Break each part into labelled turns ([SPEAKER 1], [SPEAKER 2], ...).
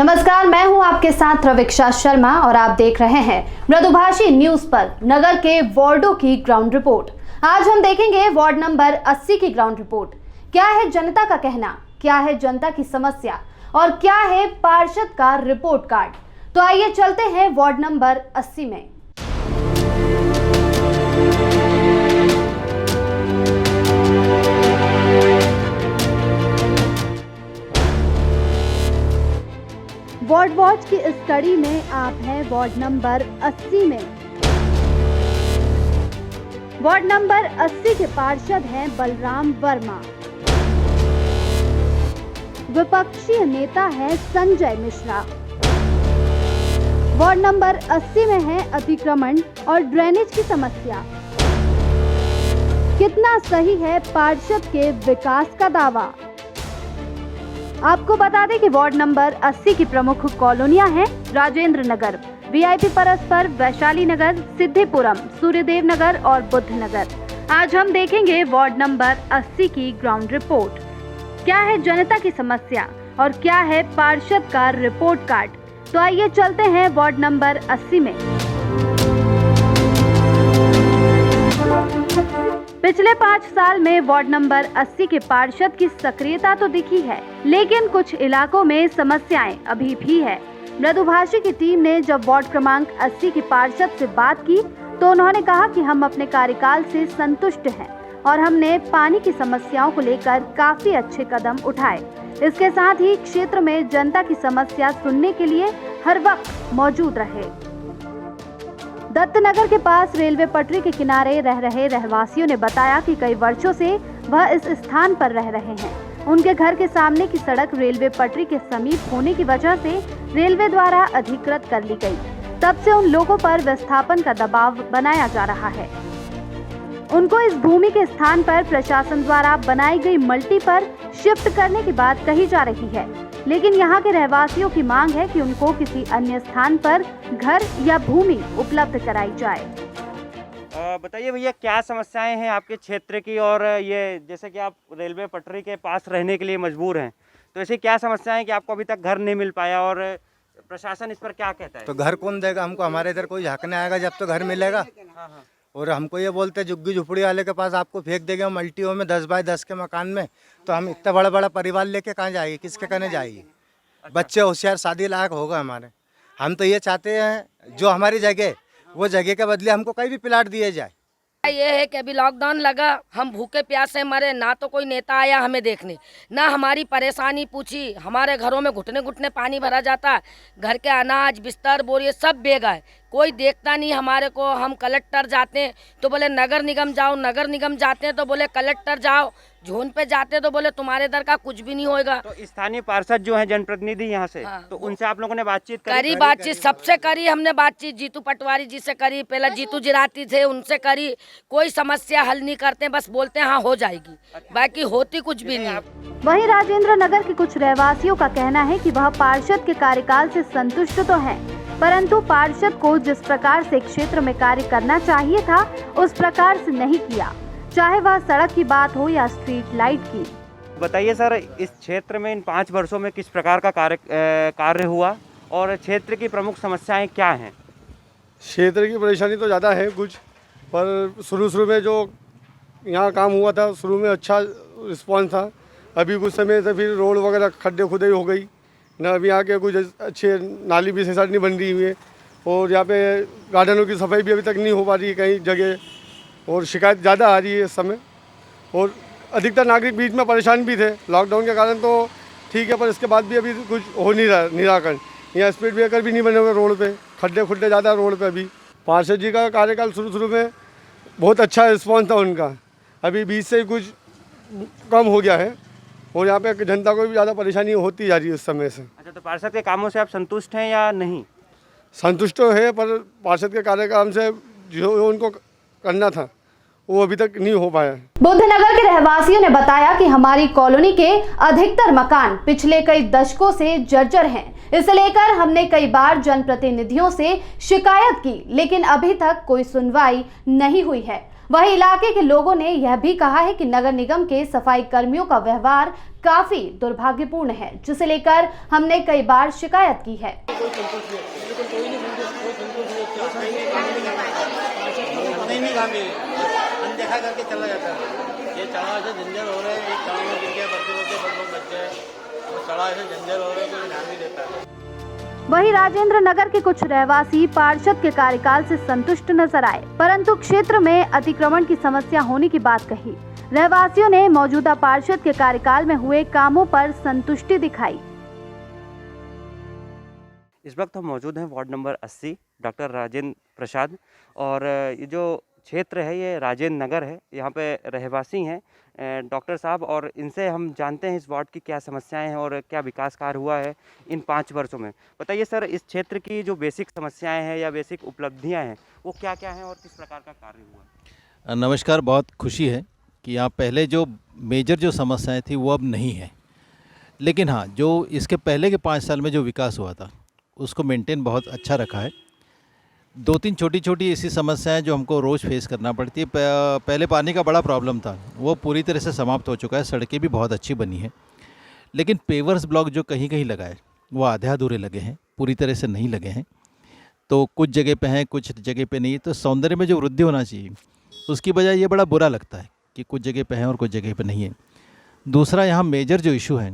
[SPEAKER 1] नमस्कार, मैं हूं आपके साथ रविक्षा शर्मा और आप देख रहे हैं मृदुभाषी न्यूज पर नगर के वार्डों की ग्राउंड रिपोर्ट। आज हम देखेंगे वार्ड नंबर 80 की ग्राउंड रिपोर्ट। क्या है जनता का कहना, क्या है जनता की समस्या और क्या है पार्षद का रिपोर्ट कार्ड। तो आइए चलते हैं वार्ड नंबर 80 में। वार्ड वॉच की इस कड़ी में आप हैं वार्ड नंबर 80 में। वार्ड नंबर 80 के पार्षद हैं बलराम वर्मा। विपक्षी नेता है संजय मिश्रा। वार्ड नंबर 80 में है अतिक्रमण और ड्रेनेज की समस्या। कितना सही है पार्षद के विकास का दावा। आपको बता दें कि वार्ड नंबर 80 की प्रमुख कॉलोनियां हैं राजेंद्र नगर, वीआईपी परस्पर, वैशाली नगर, सिद्धिपुरम, सूर्यदेव नगर और बुद्ध नगर। आज हम देखेंगे वार्ड नंबर 80 की ग्राउंड रिपोर्ट। क्या है जनता की समस्या और क्या है पार्षद का रिपोर्ट कार्ड। तो आइए चलते हैं वार्ड नंबर 80 में। पिछले 5 साल में वार्ड नंबर 80 के पार्षद की सक्रियता तो दिखी है, लेकिन कुछ इलाकों में समस्याएं अभी भी है। मृदुभाषी की टीम ने जब वार्ड क्रमांक 80 के पार्षद से बात की तो उन्होंने कहा कि हम अपने कार्यकाल से संतुष्ट हैं और हमने पानी की समस्याओं को लेकर काफी अच्छे कदम उठाए। इसके साथ ही क्षेत्र में जनता की समस्या सुनने के लिए हर वक्त मौजूद रहे। दत्तनगर के पास रेलवे पटरी के किनारे रह रहे रहवासियों ने बताया कि कई वर्षों से वह इस स्थान पर रह रहे हैं। उनके घर के सामने की सड़क रेलवे पटरी के समीप होने की वजह से रेलवे द्वारा अधिकृत कर ली गई। तब से उन लोगों पर विस्थापन का दबाव बनाया जा रहा है। उनको इस भूमि के स्थान पर प्रशासन द्वारा बनाई गई मल्टी पर शिफ्ट करने की बात कही जा रही है, लेकिन यहाँ के रहवासियों की मांग है कि उनको किसी अन्य स्थान पर घर या भूमि उपलब्ध कराई जाए।
[SPEAKER 2] बताइए भैया, क्या समस्याएं हैं आपके क्षेत्र की, और ये जैसे कि आप रेलवे पटरी के पास रहने के लिए मजबूर हैं, तो ऐसी क्या समस्याएं हैं कि आपको अभी तक घर नहीं मिल पाया और प्रशासन इस पर क्या कहता है?
[SPEAKER 3] तो घर कौन देगा हमको? हमारे इधर कोई झांकने आएगा जब तो घर मिलेगा।
[SPEAKER 2] हाँ।
[SPEAKER 3] और हमको ये बोलते हैं झुग्गी झुपड़ी वाले के पास आपको फेंक देंगे मल्टियों में 10 बाय 10 के मकान में, तो हम इतना बड़ा बड़ा परिवार लेके कहाँ जाएगी, किसके कहने जाएगी? बच्चे होशियार शादी लायक होगा हमारे। हम तो ये चाहते हैं जो हमारी जगह, वो जगह के बदले हमको कहीं भी प्लाट दिए जाए।
[SPEAKER 4] ये है कि अभी लॉकडाउन लगा, हम भूखे प्यासे मरे, ना तो कोई नेता आया हमें देखने, ना हमारी परेशानी पूछी। हमारे घरों में घुटने घुटने पानी भरा जाता, घर के अनाज बिस्तर बोरिए सब बह गए, कोई देखता नहीं हमारे को। हम कलेक्टर जाते हैं तो बोले नगर निगम जाओ, नगर निगम जाते हैं तो बोले कलेक्टर जाओ, जोन पे जाते तो बोले तुम्हारे इधर का कुछ भी नहीं होएगा।
[SPEAKER 2] तो स्थानीय पार्षद जो है जनप्रतिनिधि यहाँ से,
[SPEAKER 4] हाँ,
[SPEAKER 2] तो उनसे आप लोगों ने बातचीत
[SPEAKER 4] करी? बातचीत सबसे करी हमने, बातचीत जीतू पटवारी जी से करी, पहले जीतू जिराती थे उनसे करी। कोई समस्या हल नहीं करते, बस बोलते हैं हाँ हो जाएगी, बाकी होती कुछ भी नहीं।
[SPEAKER 1] वहीं राजेंद्र नगर के कुछ रहवासियों का कहना है कि वह पार्षद के कार्यकाल से संतुष्ट तो हैं, परंतु पार्षद को जिस प्रकार से क्षेत्र में कार्य करना चाहिए था उस प्रकार से नहीं किया, चाहे वह सड़क की बात हो या स्ट्रीट लाइट की।
[SPEAKER 2] बताइए सर, इस क्षेत्र में इन 5 वर्षों में किस प्रकार का कार्य हुआ और क्षेत्र की प्रमुख समस्याएं क्या हैं?
[SPEAKER 5] क्षेत्र की परेशानी तो ज़्यादा है कुछ, पर शुरू में जो यहाँ काम हुआ था शुरू में अच्छा रिस्पॉन्स था। अभी कुछ समय से फिर रोड वगैरह खड्डे खुदाई हो गई ना, अभी यहाँ के कुछ अच्छे नाली भी सही नहीं बन रही हुई है, और यहाँ पे गार्डनों की सफाई भी अभी तक नहीं हो पा रही है कई जगह, और शिकायत ज़्यादा आ रही है इस समय। और अधिकतर नागरिक बीच में परेशान भी थे लॉकडाउन के कारण, तो ठीक है, पर इसके बाद भी अभी कुछ हो नहीं रहा निराकरण। यहाँ स्पीड ब्रेकर भी नहीं बने हुए रोड पे, खड्डे खुड्डे ज़्यादा रोड पे। अभी पार्षद जी का कार्यकाल शुरू में बहुत अच्छा रिस्पॉन्स था उनका, अभी बीच से कुछ कम हो गया है और यहाँ पे जनता को भी ज़्यादा परेशानी होती जा रही है उस समय से।
[SPEAKER 2] अच्छा, तो पार्षद के कामों से आप संतुष्ट हैं या नहीं?
[SPEAKER 5] संतुष्ट तो है, पर पार्षद के कार्यक्रम से जो उनको करना था वो अभी तक नहीं हो पाया।
[SPEAKER 1] बुद्धनगर के रहवासियों ने बताया कि हमारी कॉलोनी के अधिकतर मकान पिछले कई दशकों से जर्जर हैं। इसे लेकर हमने कई बार जनप्रतिनिधियों से शिकायत की, लेकिन अभी तक कोई सुनवाई नहीं हुई है। वहीं इलाके के लोगों ने यह भी कहा है कि नगर निगम के सफाई कर्मियों का व्यवहार काफी दुर्भाग्यपूर्ण है, जिसे लेकर हमने कई बार शिकायत की है।
[SPEAKER 6] अनदेखा करके चला जाता है। ये चढ़ाव से जंजर हो रहे हैं, एक चढ़ाव में गिर गया, बड़े बच्चे हैं, और चढ़ाव से जंजर हो रहे हैं, कोई ध्यान नहीं देता है।
[SPEAKER 1] वहीं राजेंद्र नगर के कुछ रहवासी पार्षद के कार्यकाल से संतुष्ट नजर आए, परंतु क्षेत्र में अतिक्रमण की समस्या होने की बात कही। रहवासियों ने मौजूदा पार्षद के कार्यकाल में हुए कामों पर संतुष्टि दिखाई।
[SPEAKER 2] इस वक्त हम मौजूद हैं ward number 80 doctor Rajendra Prasad, और ये जो क्षेत्र है ये राजेंद्र नगर है। यहाँ पे रहवासी हैं डॉक्टर साहब, और इनसे हम जानते हैं इस वार्ड की क्या समस्याएं हैं और क्या विकास कार्य हुआ है इन 5 वर्षों में। बताइए सर, इस क्षेत्र की जो बेसिक समस्याएं हैं या बेसिक उपलब्धियां हैं वो क्या क्या हैं और किस प्रकार का कार्य हुआ है?
[SPEAKER 7] नमस्कार। बहुत खुशी है कि यहाँ पहले जो मेजर जो समस्याएं थी वो अब नहीं है, लेकिन हाँ, जो इसके पहले के 5 साल में जो विकास हुआ था उसको मेंटेन बहुत अच्छा रखा है। 2-3 छोटी छोटी ऐसी समस्याएं जो हमको रोज़ फेस करना पड़ती है। पहले पानी का बड़ा प्रॉब्लम था, वो पूरी तरह से समाप्त हो चुका है। सड़कें भी बहुत अच्छी बनी हैं, लेकिन पेवर्स ब्लॉक जो कहीं कहीं लगाए वो आधे अधूरे लगे हैं, पूरी तरह से नहीं लगे हैं। तो कुछ जगह पे हैं, कुछ जगह पे नहीं। तो सौंदर्य में जो वृद्धि होना चाहिए उसकी बजाय ये बड़ा बुरा लगता है कि कुछ जगह पे हैं और कुछ जगह पे नहीं है। दूसरा, यहाँ मेजर जो इशू है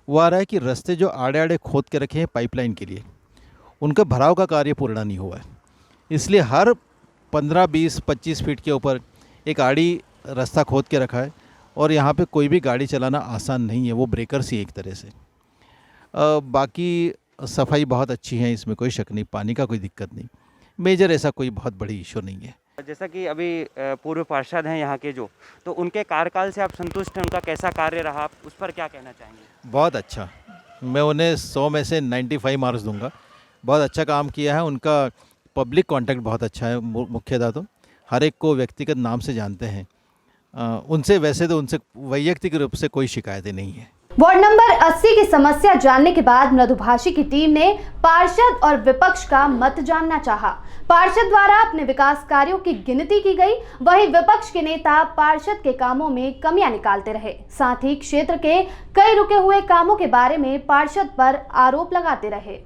[SPEAKER 7] वो आ रहा है कि रास्ते जो आड़े आड़े खोद के रखे हैं पाइपलाइन के लिए, उनका भराव का कार्य पूर्ण नहीं हुआ है। इसलिए हर 15, 20, 25 फीट के ऊपर एक आड़ी रास्ता खोद के रखा है, और यहाँ पे कोई भी गाड़ी चलाना आसान नहीं है, वो ब्रेकर्स ही एक तरह से। बाकी सफाई बहुत अच्छी है, इसमें कोई शक नहीं, पानी का कोई दिक्कत नहीं, मेजर ऐसा कोई बहुत बड़ी इशू नहीं है।
[SPEAKER 2] जैसा कि अभी पूर्व पार्षद हैं यहाँ के जो, तो उनके कार्यकाल से आप संतुष्ट हैं? उनका कैसा कार्य रहा, आप उस पर क्या कहना चाहेंगे?
[SPEAKER 7] बहुत अच्छा, मैं उन्हें 100 में से 95 मार्क्स दूंगा। बहुत अच्छा काम किया है। उनका पब्लिक कांटेक्ट बहुत अच्छा है। मुख्यतः तो हर एक को व्यक्तिगत नाम से जानते हैं। उनसे वैसे तो उनसे वैयक्तिक रूप से कोई शिकायतें नहीं है।
[SPEAKER 1] वार्ड नंबर 80 की समस्या जानने के बाद मृदुभाषी की टीम ने पार्षद और विपक्ष का मत जानना चाहा। पार्षद द्वारा अपने विकास कार्यों की गिनती की गई, वहीं विपक्ष के नेता पार्षद के कामों में कमियां निकालते रहे। साथ ही क्षेत्र के कई रुके हुए कामों के बारे में पार्षद पर आरोप लगाते रहे।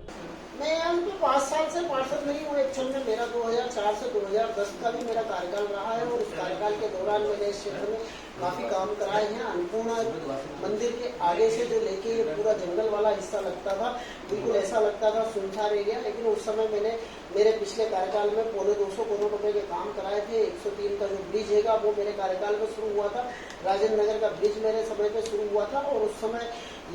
[SPEAKER 8] मैं यहाँ पे 5 साल से पार्षद नहीं हूँ। एक्चुअल में मेरा 2004 से 2010 का भी मेरा कार्यकाल रहा है, और उस कार्यकाल के दौरान मैंने इस क्षेत्र में काफी काम कराए हैं। अन्नपूर्णा मंदिर के आगे से जो लेके ये पूरा जंगल वाला हिस्सा लगता था, बिल्कुल ऐसा लगता था सुनसान एरिया, लेकिन उस समय मैंने मेरे पिछले कार्यकाल में 250 करोड़ रुपए के काम कराए थे। 103 का जो ब्रिज है वो मेरे कार्यकाल में शुरू हुआ था। राजेंद्र नगर का ब्रिज मेरे समय पे शुरू हुआ था, और उस समय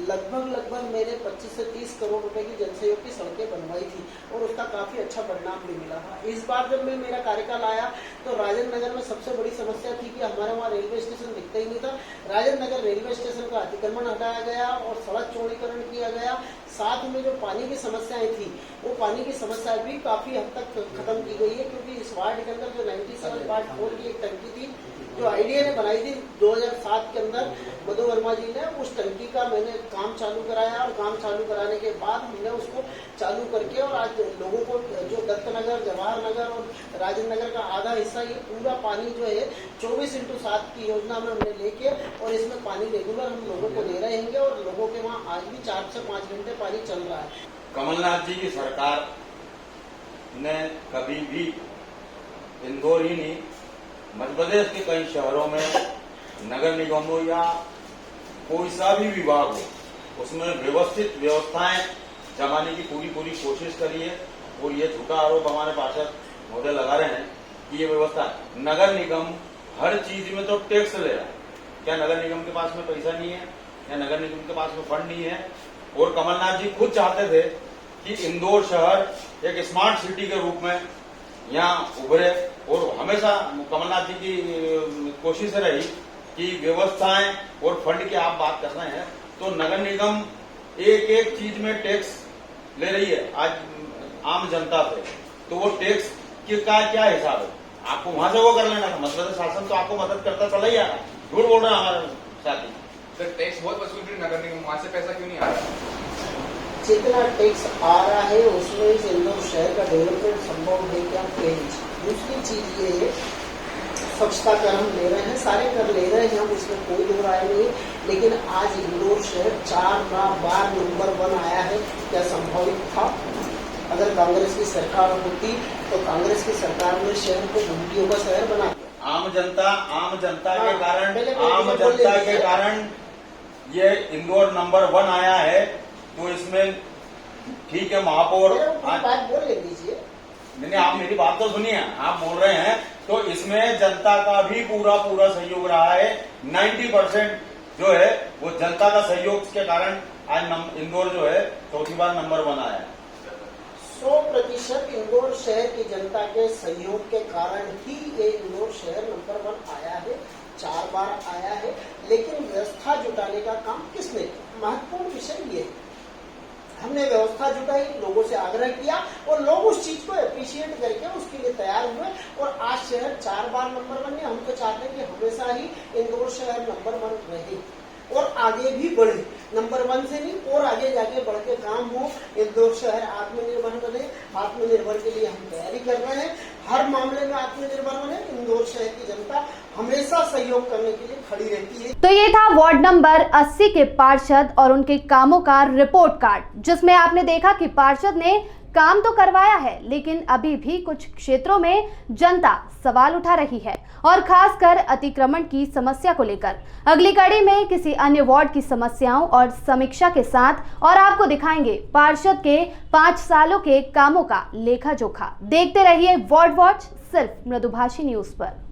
[SPEAKER 8] लगभग मेरे 25 से 30 करोड़ रुपए की जनसहयोग की सड़कें बनवाई थी, और उसका काफी अच्छा परिणाम भी मिला था। इस बार जब मेरा कार्यकाल आया तो राजेंद्र नगर में सबसे बड़ी समस्या थी कि हमारे वहाँ रेलवे स्टेशन दिखता ही नहीं था। राजेंद्र नगर रेलवे स्टेशन का अतिक्रमण हटाया गया और सड़क चौड़ीकरण किया गया। साथ में जो पानी की समस्याएं थी, वो पानी की समस्या भी काफी हद तक खत्म की गई है, क्योंकि इस वार्ड के अंदर जो 97.4 की एक टंकी थी जो आईडीए ने बनाई थी 2007 के अंदर, मधु वर्मा जी ने उस टंकी का मैंने काम चालू कराया, और काम चालू कराने के बाद हमने उसको चालू करके, और आज लोगों को जो दत्तनगर, जवाहर नगर और राजेंद्र नगर का आधा हिस्सा, ये पूरा पानी जो है 24x7 की योजना में हमने लेके, और इसमें पानी रेगुलर हम लोगों को दे रहे हैं, और लोगों के वहाँ आज भी 4 से 5 घंटे पानी चल रहा है।
[SPEAKER 6] कमलनाथ जी की सरकार ने कभी भी इंदौर ही नहीं, मध्य प्रदेश के कई शहरों में नगर निगम हो या कोई सा भी विभाग हो, उसमें व्यवस्थित व्यवस्थाएं जमाने की पूरी कोशिश करी है। और ये झूठा आरोप हमारे पार्षद महोदय लगा रहे हैं कि ये व्यवस्था, नगर निगम हर चीज में तो टैक्स ले रहा है। क्या नगर निगम के पास में पैसा नहीं है, या नगर निगम के पास में फंड नहीं है? और कमलनाथ जी खुद चाहते थे कि इंदौर शहर एक स्मार्ट सिटी के रूप में यहाँ उभरे, और हमेशा कमलनाथ जी की कोशिश रही कि व्यवस्थाएं और फंड की आप बात कर रहे हैं तो नगर निगम एक चीज में टैक्स ले रही है आज आम जनता से, तो वो टैक्स का क्या हिसाब है? आपको वहां से वो कर लेना था। मजबूत शासन तो आपको मदद करता चला ही आ रहा है। झूठ बोल रहे हैं हमारे साथी।
[SPEAKER 9] सर टैक्स बहुत वसूल रही नगर निगम, वहां से पैसा क्यों नहीं आ रहा?
[SPEAKER 8] जितना टैक्स आ रहा है उसमें इस इंदौर शहर का डेवलपमेंट संभव है क्या? दूसरी चीज ये है, स्वच्छता कर हम ले रहे हैं, सारे कर ले रहे हैं हम, इसमें कोई दो राय नहीं है। लेकिन आज इंदौर शहर 4 बार नंबर 1 आया है, क्या संभावित था? अगर कांग्रेस की सरकार होती तो कांग्रेस की सरकार ने शहर को घंटियों का शहर बना दिया।
[SPEAKER 6] आम जनता के कारण ये इंदौर नंबर 1 आया है। तो इसमें ठीक है, महापौर
[SPEAKER 8] बात बोल ले दीजिए।
[SPEAKER 6] नहीं, आप मेरी बात तो सुनिए। आप बोल रहे हैं तो इसमें जनता का भी पूरा सहयोग रहा है। 90% जो है वो जनता का सहयोग के कारण आज इंदौर जो है चौथी बार नंबर 1 आया है।
[SPEAKER 8] 100% इंदौर शहर की जनता के सहयोग के कारण ही ये इंदौर शहर नंबर 1 आया है, 4 बार आया है। लेकिन व्यवस्था जुटाने का काम किसने किया? महत्वपूर्ण विषय ये है। हमने व्यवस्था जुटाई, लोगों से आग्रह किया और लोग उस चीज को अप्रिशिएट करके उसके लिए तैयार हुए और आज शहर 4 बार नंबर 1 है। हम तो चाहते हैं कि हमेशा ही इंदौर शहर नंबर 1 रहे और आगे भी बढ़े। नंबर 1 से नहीं और आगे जाके बढ़ के काम हो। इंदौर शहर आत्मनिर्भर बने। आत्मनिर्भर के लिए हम तैयारी कर रहे हैं। हर मामले में आत्मनिर्भर बने। इंदौर शहर की जनता हमेशा सहयोग करने के लिए खड़ी रहती है।
[SPEAKER 1] तो ये था वार्ड नंबर 80 के पार्षद और उनके कामों का रिपोर्ट कार्ड, जिसमें आपने देखा कि पार्षद ने काम तो करवाया है, लेकिन अभी भी कुछ क्षेत्रों में जनता सवाल उठा रही है और खासकर अतिक्रमण की समस्या को लेकर। अगली कड़ी में किसी अन्य वार्ड की समस्याओं और समीक्षा के साथ और आपको दिखाएंगे पार्षद के 5 सालों के कामों का लेखा जोखा। देखते रहिए वार्ड वॉच, सिर्फ मृदुभाषी न्यूज पर।